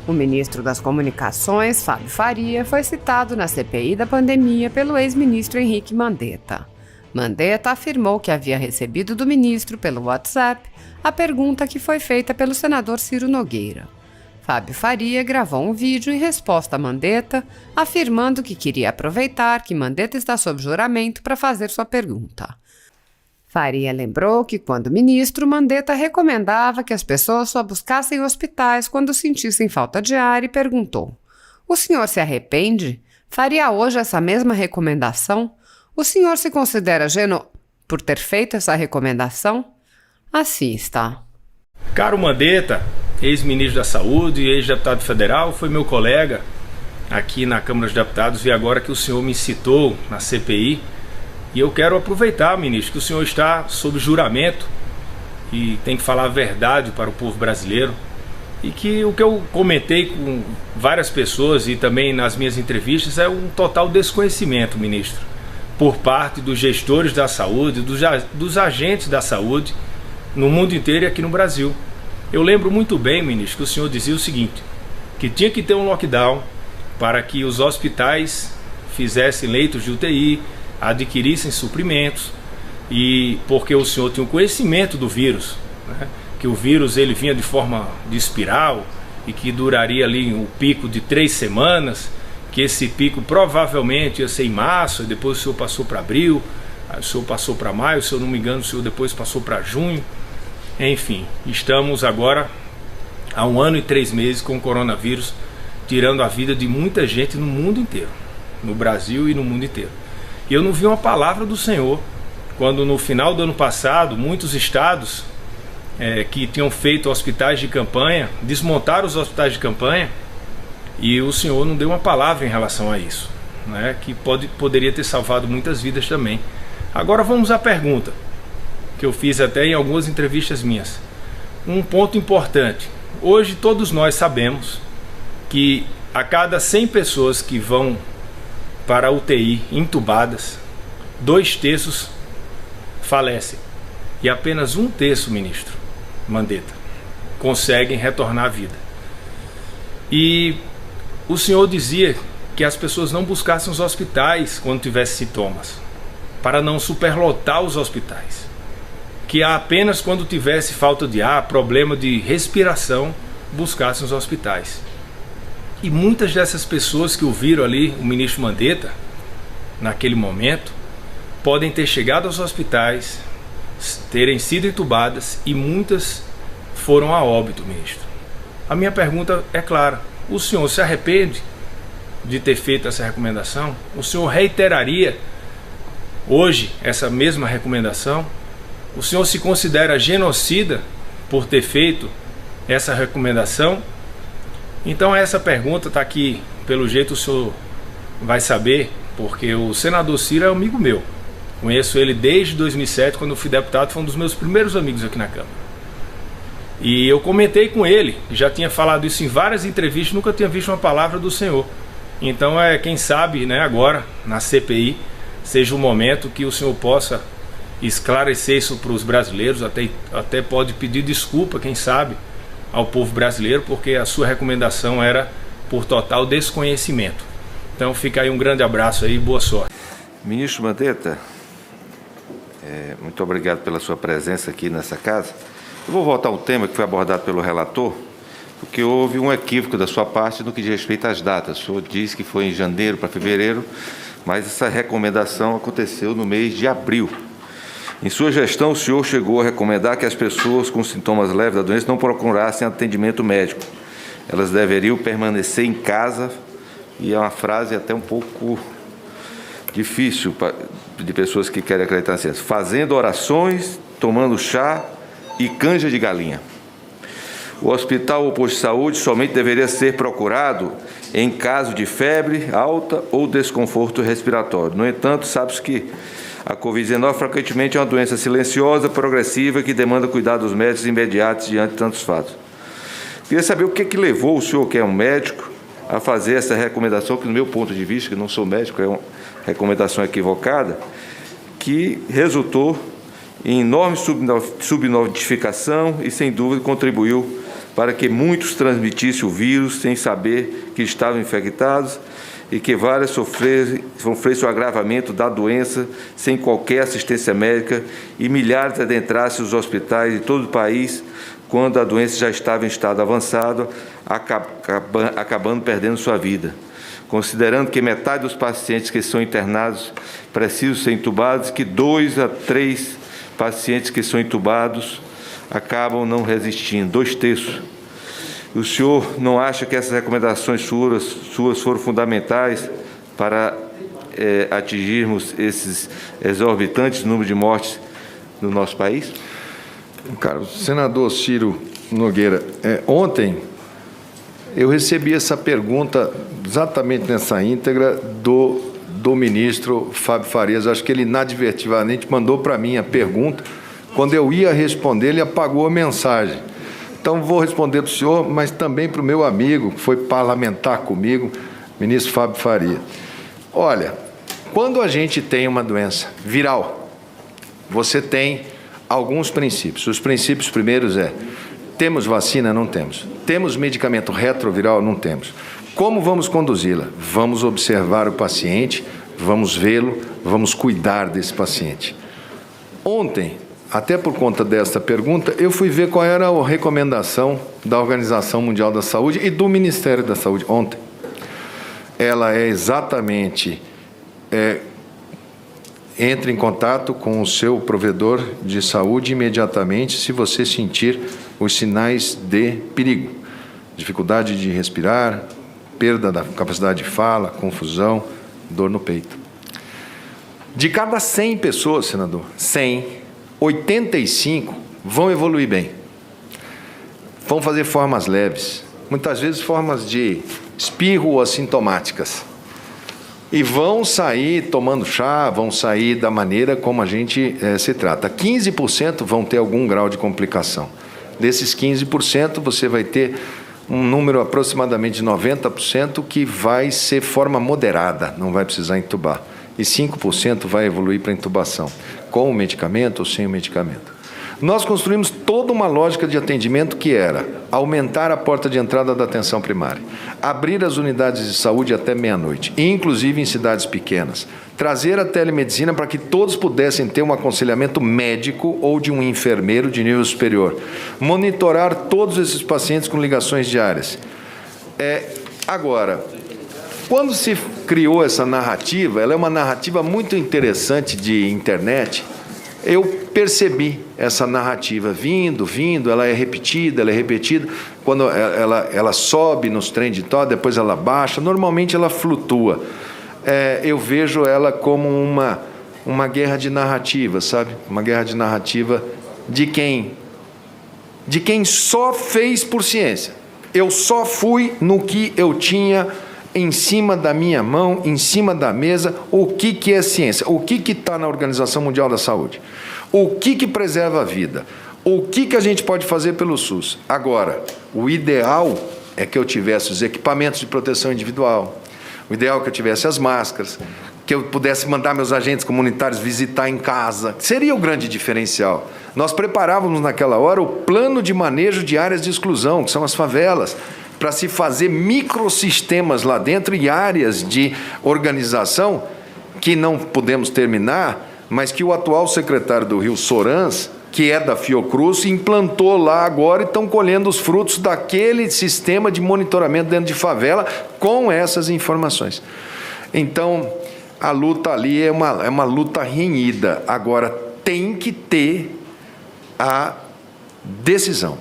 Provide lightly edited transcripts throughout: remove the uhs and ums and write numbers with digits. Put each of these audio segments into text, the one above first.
O ministro das Comunicações, Fábio Faria, foi citado na CPI da pandemia pelo ex-ministro Henrique Mandetta. Mandetta afirmou que havia recebido do ministro pelo WhatsApp a pergunta que foi feita pelo senador Ciro Nogueira. Fábio Faria gravou um vídeo em resposta a Mandetta, afirmando que queria aproveitar que Mandetta está sob juramento para fazer sua pergunta. Faria lembrou que, quando ministro, Mandetta recomendava que as pessoas só buscassem hospitais quando sentissem falta de ar e perguntou: "O senhor se arrepende? Faria hoje essa mesma recomendação? O senhor se considera por ter feito essa recomendação?" Assista. Caro Mandetta, ex-ministro da Saúde e ex-deputado federal, foi meu colega aqui na Câmara dos Deputados e agora que o senhor me citou na CPI, e eu quero aproveitar, ministro, que o senhor está sob juramento e tem que falar a verdade para o povo brasileiro, e que o que eu comentei com várias pessoas e também nas minhas entrevistas é um total desconhecimento, ministro, por parte dos gestores da saúde, dos agentes da saúde no mundo inteiro e aqui no Brasil. Eu lembro muito bem, ministro, que o senhor dizia o seguinte, que tinha que ter um lockdown para que os hospitais fizessem leitos de UTI, adquirissem suprimentos, e porque o senhor tinha o conhecimento do vírus, né? Que o vírus ele vinha de forma de espiral e que duraria ali um pico de 3 semanas, que esse pico provavelmente ia ser em março, e depois o senhor passou para abril, o senhor passou para maio, se eu não me engano o senhor depois passou para junho. Enfim, estamos agora há 1 ano e 3 meses com o coronavírus, tirando a vida de muita gente no mundo inteiro, no Brasil e no mundo inteiro. E eu não vi uma palavra do senhor, quando no final do ano passado, muitos estados que tinham feito hospitais de campanha, desmontaram os hospitais de campanha, e o senhor não deu uma palavra em relação a isso, né, que poderia ter salvado muitas vidas também. Agora vamos à pergunta, que eu fiz até em algumas entrevistas minhas. Um ponto importante, hoje todos nós sabemos que a cada 100 pessoas que vão para a UTI entubadas, 2/3 falecem. E apenas 1/3, ministro Mandetta, conseguem retornar à vida. E o senhor dizia que as pessoas não buscassem os hospitais quando tivessem sintomas, para não superlotar os hospitais. Que apenas quando tivesse falta de ar, problema de respiração, buscassem os hospitais. E muitas dessas pessoas que ouviram ali o ministro Mandetta, naquele momento, podem ter chegado aos hospitais, terem sido entubadas, e muitas foram a óbito, ministro. A minha pergunta é clara: o senhor se arrepende de ter feito essa recomendação? O senhor reiteraria hoje essa mesma recomendação? O senhor se considera genocida por ter feito essa recomendação? Então essa pergunta está aqui, pelo jeito o senhor vai saber, porque o senador Ciro é amigo meu. Conheço ele desde 2007, quando eu fui deputado, foi um dos meus primeiros amigos aqui na Câmara. E eu comentei com ele, já tinha falado isso em várias entrevistas, nunca tinha visto uma palavra do senhor. Então quem sabe, né, agora, na CPI, seja o momento que o senhor possa esclarecer isso para os brasileiros, até pode pedir desculpa, quem sabe, ao povo brasileiro, porque a sua recomendação era por total desconhecimento. Então fica aí um grande abraço aí e boa sorte. Ministro Mandetta, muito obrigado pela sua presença aqui nessa casa. Eu vou voltar ao tema que foi abordado pelo relator, porque houve um equívoco da sua parte no que diz respeito às datas. O senhor disse que foi em janeiro para fevereiro, mas essa recomendação aconteceu no mês de abril. Em sua gestão, o senhor chegou a recomendar que as pessoas com sintomas leves da doença não procurassem atendimento médico. Elas deveriam permanecer em casa, e é uma frase até um pouco difícil de pessoas que querem acreditar na ciência. Fazendo orações, tomando chá e canja de galinha. O hospital ou posto de saúde somente deveria ser procurado em caso de febre alta ou desconforto respiratório. No entanto, sabe-se que a Covid-19 frequentemente é uma doença silenciosa, progressiva, que demanda cuidados médicos imediatos diante de tantos fatos. Queria saber o que levou o senhor, que é um médico, a fazer essa recomendação, que no meu ponto de vista, que não sou médico, é uma recomendação equivocada, que resultou em enorme subnotificação e, sem dúvida, contribuiu para que muitos transmitissem o vírus sem saber que estavam infectados e que várias sofressem o agravamento da doença sem qualquer assistência médica e milhares adentrassem os hospitais de todo o país quando a doença já estava em estado avançado, acabando perdendo sua vida. Considerando que metade dos pacientes que são internados precisam ser intubados, que 2 a 3 pacientes que são intubados acabam não resistindo, 2/3. O senhor não acha que essas recomendações suas foram fundamentais para atingirmos esses exorbitantes números de mortes no nosso país? Cara, senador Ciro Nogueira, ontem eu recebi essa pergunta exatamente nessa íntegra do ministro Fábio Farias. Acho que ele inadvertidamente mandou para mim a pergunta. Quando eu ia responder, ele apagou a mensagem. Então, vou responder para o senhor, mas também para o meu amigo, que foi parlamentar comigo, ministro Fábio Faria. Olha, quando a gente tem uma doença viral, você tem alguns princípios. Os princípios primeiros temos vacina? Não temos. Temos medicamento retroviral? Não temos. Como vamos conduzi-la? Vamos observar o paciente, vamos vê-lo, vamos cuidar desse paciente. Ontem, até por conta dessa pergunta, eu fui ver qual era a recomendação da Organização Mundial da Saúde e do Ministério da Saúde ontem. Ela é exatamente, entre em contato com o seu provedor de saúde imediatamente se você sentir os sinais de perigo. Dificuldade de respirar, perda da capacidade de fala, confusão, dor no peito. De cada 100 pessoas, senador, 85 vão evoluir bem. Vão fazer formas leves, muitas vezes formas de espirro ou assintomáticas. E vão sair tomando chá, vão sair da maneira como a gente se trata. 15% vão ter algum grau de complicação. Desses 15%, você vai ter um número aproximadamente de 90% que vai ser forma moderada, não vai precisar entubar. E 5% vai evoluir para intubação, com o medicamento ou sem o medicamento. Nós construímos toda uma lógica de atendimento que era aumentar a porta de entrada da atenção primária, abrir as unidades de saúde até meia-noite, inclusive em cidades pequenas, trazer a telemedicina para que todos pudessem ter um aconselhamento médico ou de um enfermeiro de nível superior, monitorar todos esses pacientes com ligações diárias. Agora, quando se criou essa narrativa, ela é uma narrativa muito interessante de internet. Eu percebi essa narrativa vindo, ela é repetida. Quando ela sobe nos trend top, depois ela baixa, normalmente ela flutua. Eu vejo ela como uma guerra de narrativa, sabe? Uma guerra de narrativa de quem só fez por ciência. Eu só fui no que eu tinha em cima da minha mão, em cima da mesa, o que é ciência, o que está na Organização Mundial da Saúde, o que preserva a vida, o que a gente pode fazer pelo SUS. Agora, o ideal é que eu tivesse os equipamentos de proteção individual, o ideal é que eu tivesse as máscaras, que eu pudesse mandar meus agentes comunitários visitar em casa, seria o grande diferencial. Nós preparávamos naquela hora o plano de manejo de áreas de exclusão, que são as favelas, para se fazer microsistemas lá dentro e áreas de organização que não podemos terminar, mas que o atual secretário do Rio, Sorans, que é da Fiocruz, implantou lá agora e estão colhendo os frutos daquele sistema de monitoramento dentro de favela com essas informações. Então, a luta ali é uma luta renhida. Agora, tem que ter a decisão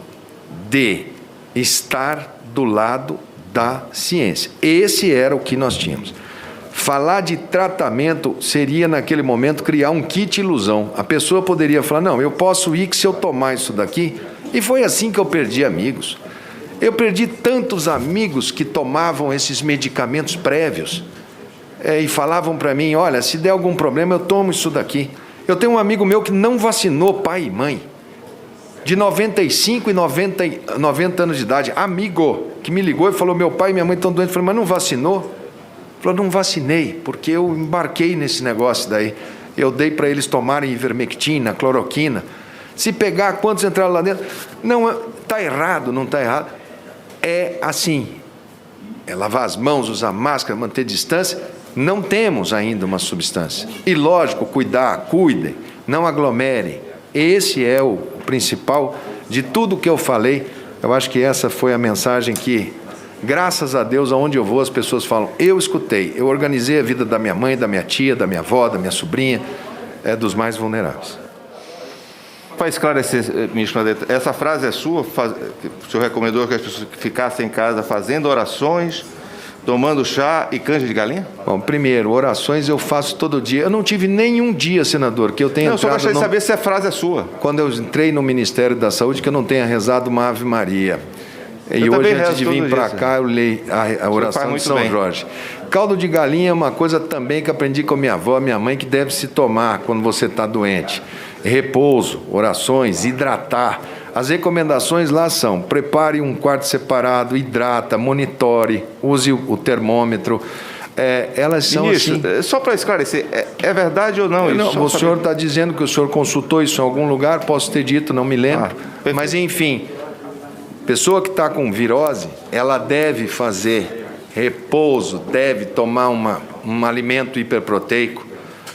de estar do lado da ciência. Esse era o que nós tínhamos. Falar de tratamento seria, naquele momento, criar um kit ilusão. A pessoa poderia falar, não, eu posso ir que se eu tomar isso daqui... E foi assim que eu perdi amigos. Eu perdi tantos amigos que tomavam esses medicamentos prévios e falavam para mim, olha, se der algum problema, eu tomo isso daqui. Eu tenho um amigo meu que não vacinou pai e mãe, de 95 e 90 anos de idade, amigo, que me ligou e falou, meu pai e minha mãe estão doentes. Eu falei, mas não vacinou? Falou, não vacinei, porque eu embarquei nesse negócio daí. Eu dei para eles tomarem ivermectina, cloroquina. Se pegar quantos entraram lá dentro, não está errado, não está errado. É assim, é lavar as mãos, usar máscara, manter distância. Não temos ainda uma substância. E lógico, cuidem, não aglomerem. Esse é o principal de tudo que eu falei. Eu acho que essa foi a mensagem que, graças a Deus, aonde eu vou, as pessoas falam, eu escutei, eu organizei a vida da minha mãe, da minha tia, da minha avó, da minha sobrinha, dos mais vulneráveis. Para esclarecer, ministro Mandetta, essa frase é sua? O senhor recomendou que as pessoas ficassem em casa fazendo orações, tomando chá e canja de galinha? Bom, primeiro, orações eu faço todo dia. Eu não tive nenhum dia, senador, que eu tenha entrado... Não, eu só gostaria de saber se a frase é sua. Quando eu entrei no Ministério da Saúde, que eu não tenha rezado uma Ave Maria. E hoje, antes de vir para cá, eu li a oração de São Jorge. Caldo de galinha é uma coisa também que aprendi com a minha avó, minha mãe, que deve se tomar quando você está doente. Repouso, orações, hidratar. As recomendações lá são: prepare um quarto separado, hidrata, monitore, use o termômetro. Elas são ministro, assim... Só para esclarecer, é verdade ou não? Não, o senhor está dizendo que o senhor consultou isso em algum lugar, posso ter dito, não me lembro. Mas, enfim, pessoa que está com virose, ela deve fazer repouso, deve tomar um alimento hiperproteico.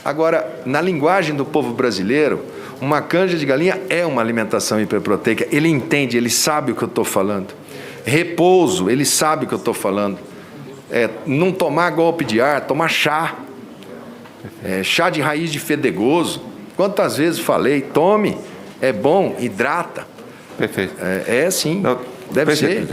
Agora, na linguagem do povo brasileiro, uma canja de galinha é uma alimentação hiperproteica. Ele entende, ele sabe o que eu estou falando. Repouso, ele sabe o que eu estou falando. Não tomar golpe de ar, tomar chá. Chá de raiz de fedegoso. Quantas vezes falei, tome, é bom, hidrata. Perfeito. Sim, deve ser.